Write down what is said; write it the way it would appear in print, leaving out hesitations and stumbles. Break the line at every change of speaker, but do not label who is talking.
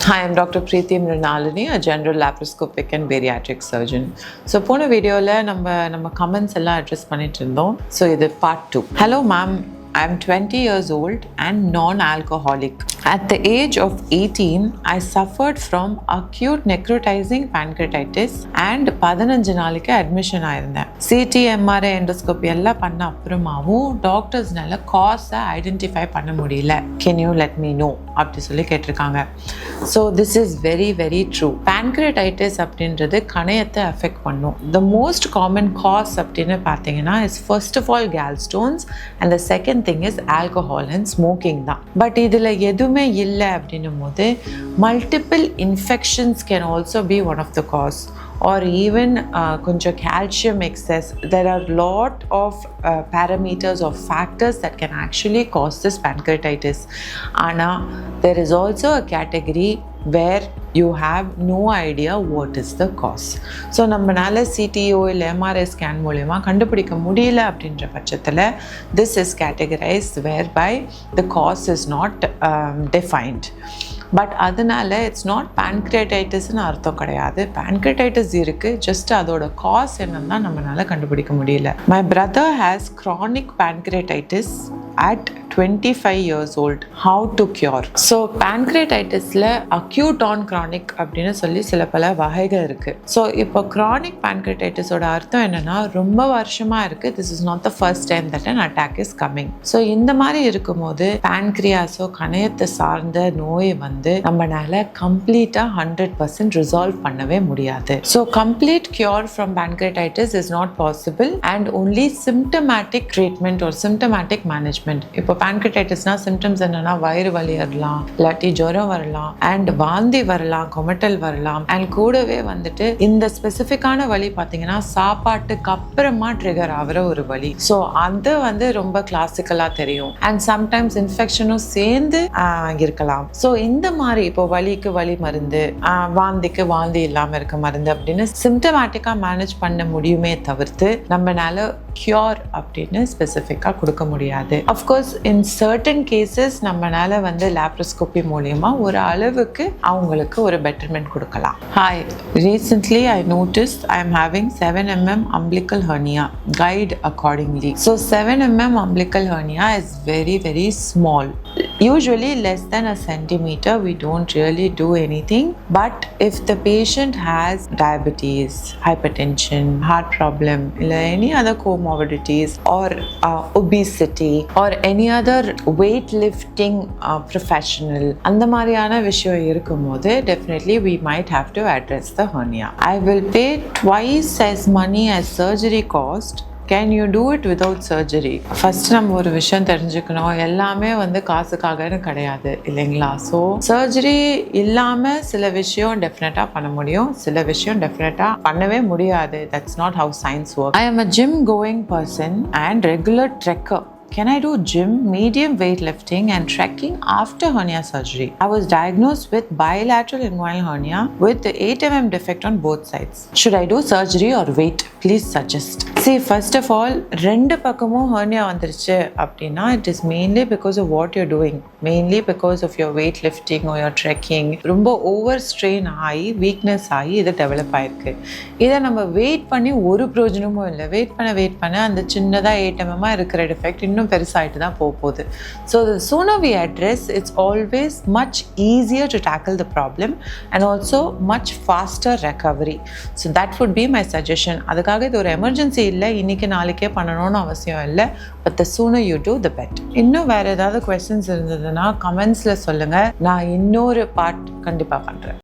Hi, I'm Dr. Preeti Mrinalini, a general laparoscopic and bariatric surgeon. So, போன வீடியோவில் நம்ம comments எல்லாம் address பண்ணிட்டு இருந்தோம். ஸோ இது part 2. Hello ma'am, I'm 20 years old and non-alcoholic. At the age of 18, I suffered from acute necrotizing pancreatitis and 15 நாளைக்கு admission ஆயிருந்தேன். CT MRI endoscopy எல்லாம் பண்ண அப்புறமாவும் டாக்டர்ஸ்னால காஸை ஐடென்டிஃபை பண்ண முடியல. Can you let me know அப்படி சொல்லி கேட்டிருக்காங்க. So this is very very true. pancreatitis அப்படின்றது கணையத்தை அஃபெக்ட் பண்ணும். த மோஸ்ட் காமன் காஸ் அப்படின்னு பார்த்தீங்கன்னா is first of all gallstones and the second thing is alcohol and smoking தான். பட் இதில் எதுவுமே இல்லை அப்படின்னும் போது multiple infections can also be one of the cause or even கொஞ்சம் calcium excess. There are lot of parameters or factors that can actually cause this pancreatitis. Ana there is also a category where you have no idea what is the cause. So நம்மளால CTO இல்லை MRI scan மூலயமா கண்டுபிடிக்க முடியல அப்படின்ற பட்சத்தில் this is categorized whereby the cause is not defined. But அதனால it's not பேன்க்ரியாடைட்டிஸ்னு அர்த்தம் கிடையாது. பேன்க்ரியாடைட்டிஸ் இருக்குது, ஜஸ்ட் அதோட காஸ் என்னன்னு தான் நம்மளால கண்டுபிடிக்க முடியல. My brother has chronic pancreatitis at 25 years old. How to cure? So பேன்க்ரியாடைட்டிஸில் அக்யூட் ஆன் க்ரானிக் அப்படின்னு சொல்லி சில பல வகைகள் இருக்குது. ஸோ இப்போ க்ரானிக் பேன்க்ரியாடைட்டிஸோட அர்த்தம் என்னென்னா ரொம்ப வருஷமாக இருக்குது. This is not the first time that an attack is coming. So இந்த மாதிரி இருக்கும்போது பேன்க்ரியாஸோ கணையத்தை சார்ந்த நோய் வந்து நம்மளால கம்ப்ளீட்டாக 100% ரிசால்வ் பண்ணவே முடியாது. So complete cure from pancreatitis is not possible and only symptomatic treatment ஒரு சிம்டமேட்டிக் மேனேஜ்மெண்ட். இப்போ பேன்க்ரியாடைட்டிஸ்னா சிம்டம்ஸ் என்னன்னா வயிறு வலி வரலாம், இல்லாட்டி ஜுரம் வரலாம், அண்ட் வாந்தி வரலாம், கொமட்டல் வரலாம், அண்ட் கூடவே வந்துட்டு இந்த ஸ்பெசிஃபிக்கான வலி பார்த்தீங்கன்னா சாப்பாட்டுக்கு அப்புறமா ட்ரிகர் ஆகிற ஒரு வலி. ஸோ அது வந்து ரொம்ப கிளாசிக்கலாக தெரியும். அண்ட் சம்டைம்ஸ் இன்ஃபெக்ஷனும் சேர்ந்து இருக்கலாம். ஸோ இந்த மாதிரி இப்போ வலிக்கு வலி மருந்து, வாந்திக்கு வாந்தி இல்லாமல் இருக்க மருந்து அப்படின்னு சிம்டமேட்டிக்காக மேனேஜ் பண்ண முடியுமே தவிர்த்து நம்மளால கியூர் அப்படின்னு ஸ்பெசிஃபிக்காக கொடுக்க முடியாது. அஃப்கோர்ஸ் இன் சர்டன் கேசஸ் நம்மளால வந்து லேப்ரோஸ்கோபி மூலயமா ஒரு அளவுக்கு அவங்களுக்கு ஒரு பெட்டர்மெண்ட் கொடுக்கலாம். Hi, recently I noticed I am having 7 mm umbilical hernia. Guide accordingly. So 7 mm umbilical hernia is very very small. Usually less than a centimeter. We don't really do anything. But if the patient has diabetes, hypertension, heart problem, any other comorbidities or obesity or any other weightlifting professional, அந்த மாதிரியான விஷயம் இருக்கும்போது definitely we might have to address the hernia. I will pay twice as money as surgery cost. Can you do it without surgery? First நம்ம ஒரு விஷயம் தெரிஞ்சுக்கணும், எல்லாமே வந்து காசுக்காகன்னு கிடையாது இல்லைங்களா? ஸோ சர்ஜரி இல்லாமல் சில விஷயம் டெஃபினட்டாக பண்ண முடியும், சில விஷயம் டெஃபினட்டாக பண்ணவே முடியாது. That's not how science work. I am a gym going person and regular trekker. Can I do gym, medium weightlifting and trekking after hernia surgery? I was diagnosed with bilateral inguinal hernia with 8 mm defect on both sides. Should I do surgery or wait? Please suggest. See, first of all, ரெண்டு பக்கமும் hernia வந்துருச்சு அப்படின்னா it is mainly because of what you're doing, mainly because of your weightlifting or your trekking. ரொம்ப over strain ஆகி weakness ஆகி இது develop ஆயிருக்கு. இதை நம்ம வெயிட் பண்ணி ஒரு பிரயோஜனமும் இல்லை. வெயிட் பண்ண அந்த சின்னதாக 8 mm இருக்கிற டிஃபெக்ட் இன்னும் பெருசாயிட்டு தான் போகுது. So the sooner we address, it's always much easier to tackle the problem and also much faster recovery. So that would be my suggestion. அதுக்காக இது ஒரு எமர்ஜென்சி இல்லை, இன்னைக்கு நாளைக்கே பண்ணணும்னு அவசியம் இல்லை. But the sooner you do the better. இன்னும் வேறு ஏதாவது கொஸ்டின்ஸ் இருந்ததுன்னா கமெண்ட்ஸில் சொல்லுங்கள், நான் இன்னொரு பார்ட் கண்டிப்பாக பண்ணுறேன்.